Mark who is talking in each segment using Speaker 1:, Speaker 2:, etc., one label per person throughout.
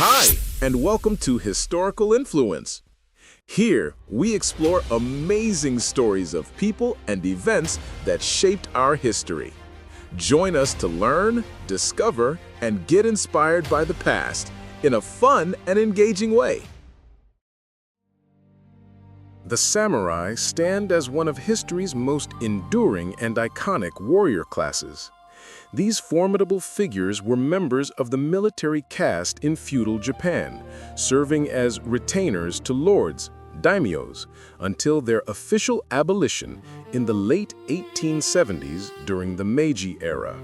Speaker 1: Hi, and welcome to Historical Influence. Here, we explore amazing stories of people and events that shaped our history. Join us to learn, discover, and get inspired by the past in a fun and engaging way. The samurai stand as one of history's most enduring and iconic warrior classes. These formidable figures were members of the military caste in feudal Japan, serving as retainers to lords, daimyos, until their official abolition in the late 1870s during the Meiji era.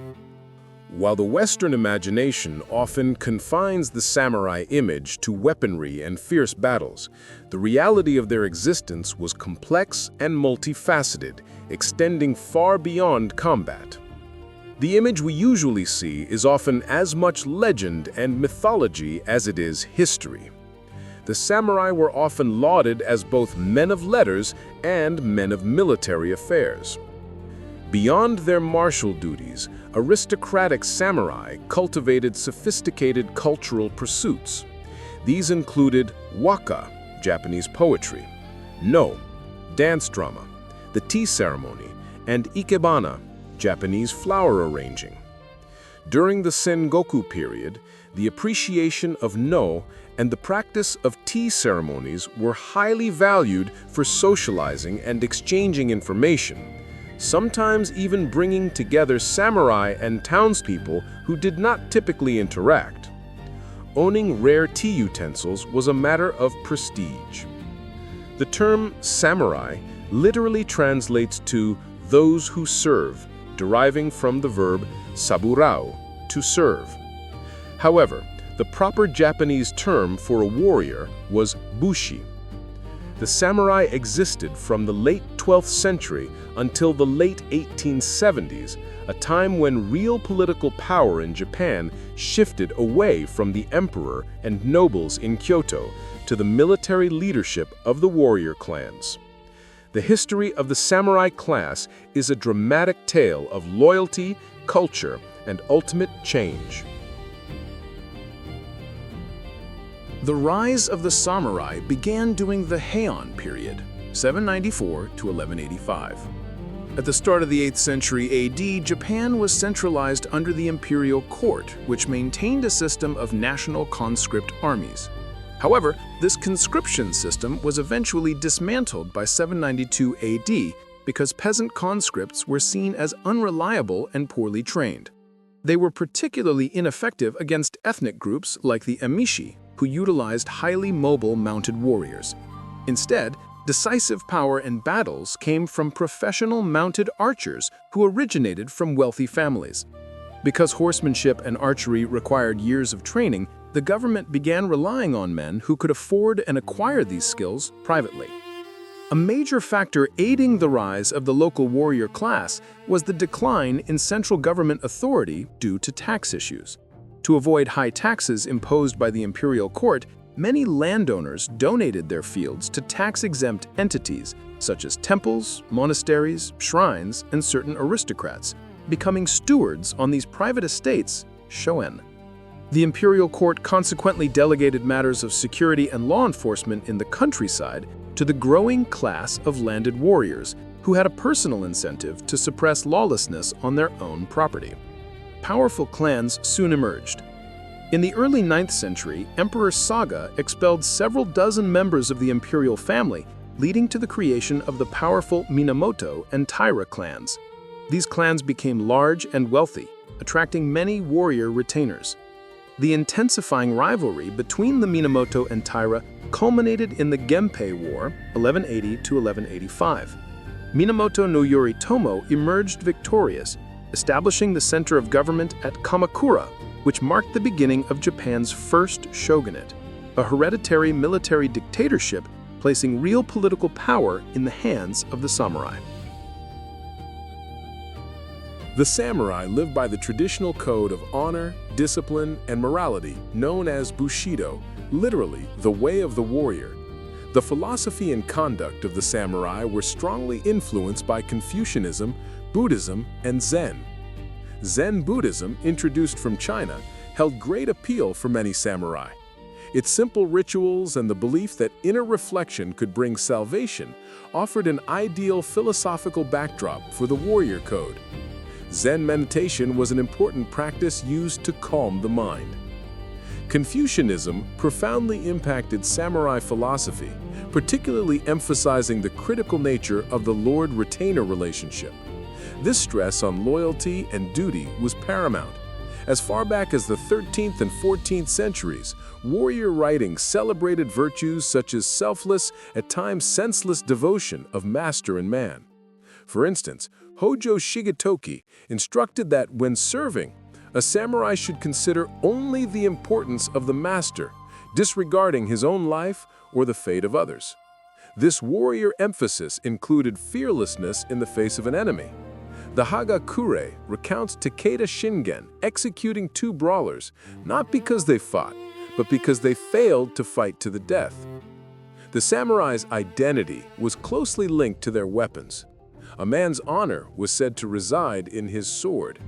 Speaker 1: While the Western imagination often confines the samurai image to weaponry and fierce battles, the reality of their existence was complex and multifaceted, extending far beyond combat. The image we usually see is often as much legend and mythology as it is history. The samurai were often lauded as both men of letters and men of military affairs. Beyond their martial duties, aristocratic samurai cultivated sophisticated cultural pursuits. These included waka, Japanese poetry, no, dance drama, the tea ceremony, and ikebana, Japanese flower arranging. During the Sengoku period, the appreciation of no and the practice of tea ceremonies were highly valued for socializing and exchanging information, sometimes even bringing together samurai and townspeople who did not typically interact. Owning rare tea utensils was a matter of prestige. The term samurai literally translates to those who serve, deriving from the verb saburao, to serve. However, the proper Japanese term for a warrior was bushi. The samurai existed from the late 12th century until the late 1870s, a time when real political power in Japan shifted away from the emperor and nobles in Kyoto to the military leadership of the warrior clans. The history of the samurai class is a dramatic tale of loyalty, culture, and ultimate change. The rise of the samurai began during the Heian period, 794 to 1185. At the start of the 8th century AD, Japan was centralized under the imperial court, which maintained a system of national conscript armies. However, this conscription system was eventually dismantled by 792 AD because peasant conscripts were seen as unreliable and poorly trained. They were particularly ineffective against ethnic groups like the Emishi, who utilized highly mobile mounted warriors. Instead, decisive power in battles came from professional mounted archers who originated from wealthy families. Because horsemanship and archery required years of training, the government began relying on men who could afford and acquire these skills privately. A major factor aiding the rise of the local warrior class was the decline in central government authority due to tax issues. To avoid high taxes imposed by the imperial court, many landowners donated their fields to tax-exempt entities such as temples, monasteries, shrines, and certain aristocrats, becoming stewards on these private estates, shoen. The imperial court consequently delegated matters of security and law enforcement in the countryside to the growing class of landed warriors, who had a personal incentive to suppress lawlessness on their own property. Powerful clans soon emerged. In the early 9th century, Emperor Saga expelled several dozen members of the imperial family, leading to the creation of the powerful Minamoto and Taira clans. These clans became large and wealthy, attracting many warrior retainers. The intensifying rivalry between the Minamoto and Taira culminated in the Genpei War, 1180 to 1185. Minamoto no Yoritomo emerged victorious, establishing the center of government at Kamakura, which marked the beginning of Japan's first shogunate, a hereditary military dictatorship placing real political power in the hands of the samurai.
Speaker 2: The samurai lived by the traditional code of honor, discipline, and morality known as Bushido, literally the way of the warrior. The philosophy and conduct of the samurai were strongly influenced by Confucianism, Buddhism, and Zen. Zen Buddhism, introduced from China, held great appeal for many samurai. Its simple rituals and the belief that inner reflection could bring salvation offered an ideal philosophical backdrop for the warrior code. Zen meditation was an important practice used to calm the mind. Confucianism profoundly impacted samurai philosophy, particularly emphasizing the critical nature of the lord-retainer relationship. This stress on loyalty and duty was paramount. As far back as the 13th and 14th centuries, warrior writings celebrated virtues such as selfless, at times senseless devotion of master and man. For instance, Hojo Shigetoki instructed that when serving, a samurai should consider only the importance of the master, disregarding his own life or the fate of others. This warrior emphasis included fearlessness in the face of an enemy. The Hagakure recounts Takeda Shingen executing two brawlers, not because they fought, but because they failed to fight to the death. The samurai's identity was closely linked to their weapons. A man's honor was said to reside in his sword.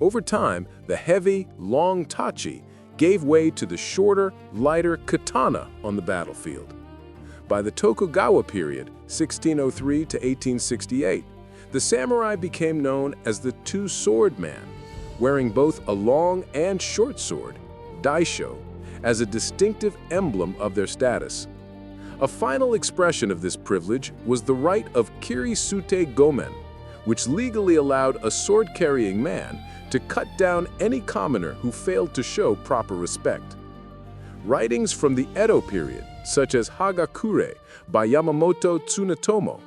Speaker 2: Over time, the heavy, long tachi gave way to the shorter, lighter katana on the battlefield. By the Tokugawa period, 1603 to 1868, the samurai became known as the two-sword man, wearing both a long and short sword, daisho, as a distinctive emblem of their status. A final expression of this privilege was the right of kirisute gomen, which legally allowed a sword-carrying man to cut down any commoner who failed to show proper respect. Writings from the Edo period, such as Hagakure by Yamamoto Tsunetomo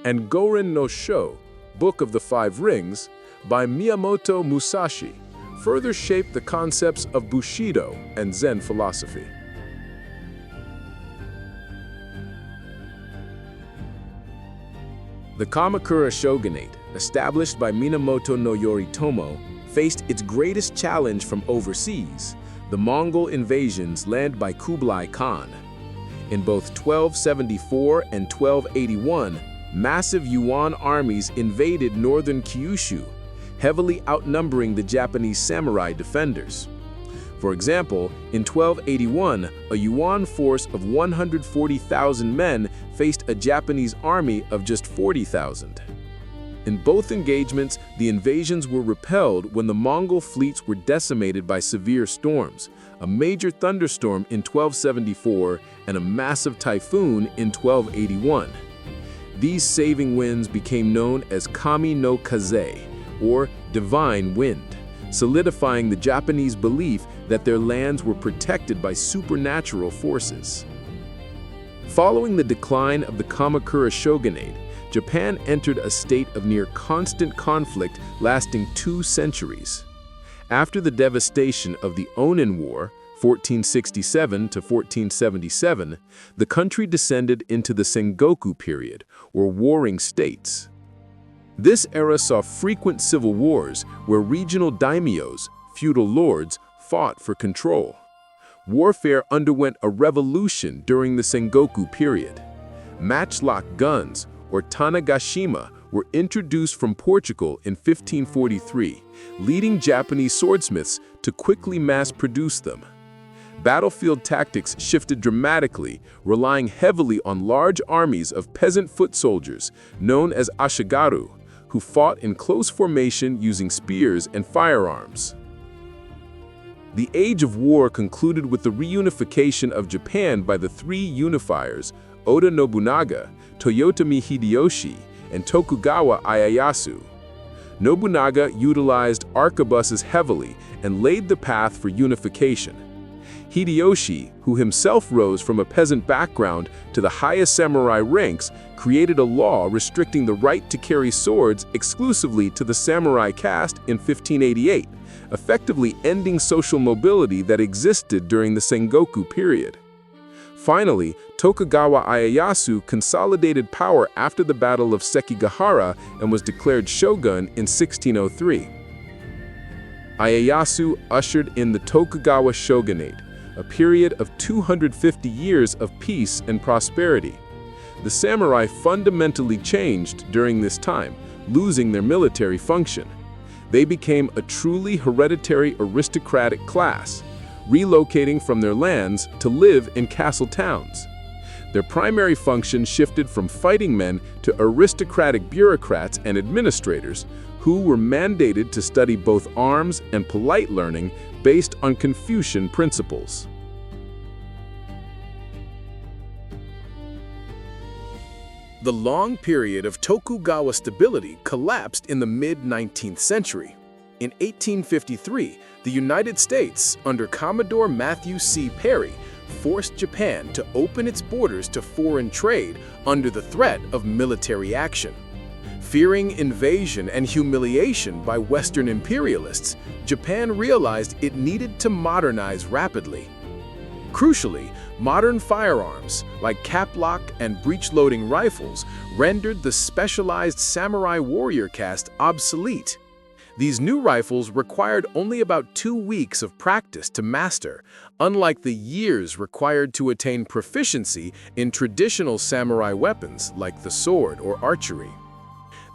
Speaker 2: and Gorin no Sho, Book of the Five Rings, by Miyamoto Musashi, further shaped the concepts of Bushido and Zen philosophy.
Speaker 3: The Kamakura shogunate, established by Minamoto no Yoritomo, faced its greatest challenge from overseas, the Mongol invasions led by Kublai Khan. In both 1274 and 1281, massive Yuan armies invaded northern Kyushu, heavily outnumbering the Japanese samurai defenders. For example, in 1281, a Yuan force of 140,000 men faced a Japanese army of just 40,000. In both engagements, the invasions were repelled when the Mongol fleets were decimated by severe storms, a major thunderstorm in 1274 and a massive typhoon in 1281. These saving winds became known as Kami no Kaze, or divine wind, solidifying the Japanese belief that their lands were protected by supernatural forces. Following the decline of the Kamakura shogunate, Japan entered a state of near constant conflict lasting 2 centuries. After the devastation of the Onin War, 1467 to 1477, the country descended into the Sengoku period, or warring states. This era saw frequent civil wars where regional daimyos, feudal lords, fought for control. Warfare underwent a revolution during the Sengoku period. Matchlock guns, or Tanegashima, were introduced from Portugal in 1543, leading Japanese swordsmiths to quickly mass-produce them. Battlefield tactics shifted dramatically, relying heavily on large armies of peasant foot soldiers, known as ashigaru, who fought in close formation using spears and firearms. The Age of War concluded with the reunification of Japan by the three unifiers, Oda Nobunaga, Toyotomi Hideyoshi, and Tokugawa Ieyasu. Nobunaga utilized arquebuses heavily and laid the path for unification. Hideyoshi, who himself rose from a peasant background to the highest samurai ranks, created a law restricting the right to carry swords exclusively to the samurai caste in 1588, effectively ending social mobility that existed during the Sengoku period. Finally, Tokugawa Ieyasu consolidated power after the Battle of Sekigahara and was declared shogun in 1603. Ieyasu ushered in the Tokugawa shogunate, a period of 250 years of peace and prosperity. The samurai fundamentally changed during this time, losing their military function. They became a truly hereditary aristocratic class,
Speaker 2: relocating from their lands to live in castle towns. Their primary function shifted from fighting men to aristocratic bureaucrats and administrators who were mandated to study both arms and polite learning based on Confucian principles.
Speaker 1: The long period of Tokugawa stability collapsed in the mid-19th century. In 1853, the United States, under Commodore Matthew C. Perry, forced Japan to open its borders to foreign trade under the threat of military action. Fearing invasion and humiliation by Western imperialists, Japan realized it needed to modernize rapidly. Crucially, modern firearms, like caplock and breech-loading rifles, rendered the specialized samurai warrior caste obsolete. These new rifles required only about 2 weeks of practice to master, unlike the years required to attain proficiency in traditional samurai weapons like the sword or archery.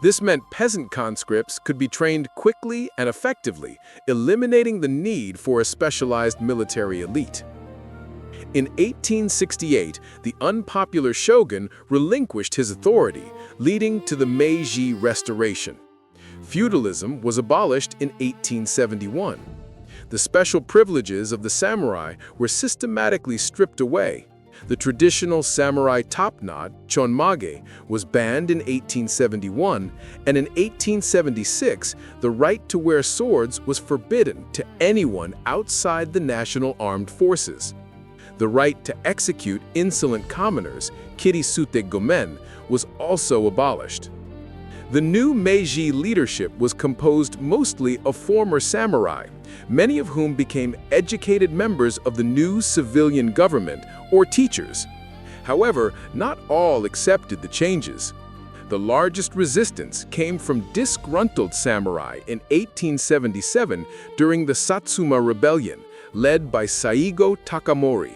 Speaker 1: This meant peasant conscripts could be trained quickly and effectively, eliminating the need for a specialized military elite. In 1868, the unpopular shogun relinquished his authority, leading to the Meiji Restoration. Feudalism was abolished in 1871. The special privileges of the samurai were systematically stripped away. The traditional samurai topknot, chonmage, was banned in 1871, and in 1876, the right to wear swords was forbidden to anyone outside the national armed forces. The right to execute insolent commoners, kirisute gomen, was also abolished. The new Meiji leadership was composed mostly of former samurai, many of whom became educated members of the new civilian government, or teachers. However, not all accepted the changes. The largest resistance came from disgruntled samurai in 1877 during the Satsuma Rebellion, led by Saigo Takamori.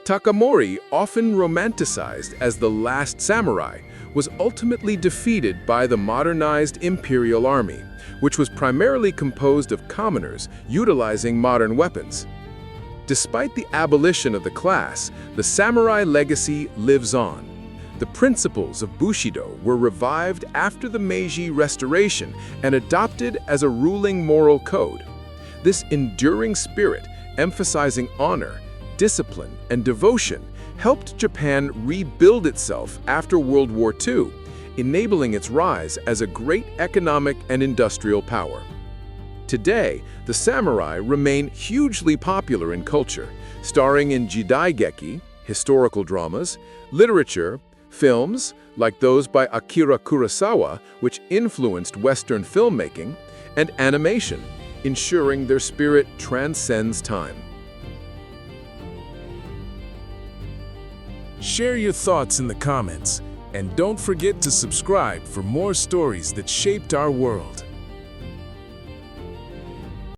Speaker 1: Takamori, often romanticized as the last samurai, was ultimately defeated by the modernized imperial army, which was primarily composed of commoners utilizing modern weapons. Despite the abolition of the class, the samurai legacy lives on. The principles of Bushido were revived after the Meiji Restoration and adopted as a ruling moral code. This enduring spirit, emphasizing honor, discipline, and devotion, helped Japan rebuild itself after World War II, enabling its rise as a great economic and industrial power. Today, the samurai remain hugely popular in culture, starring in jidaigeki, historical dramas, literature, films like those by Akira Kurosawa, which influenced Western filmmaking, and animation, ensuring their spirit transcends time.
Speaker 2: Share your thoughts in the comments, and don't forget to subscribe for more stories that shaped our world.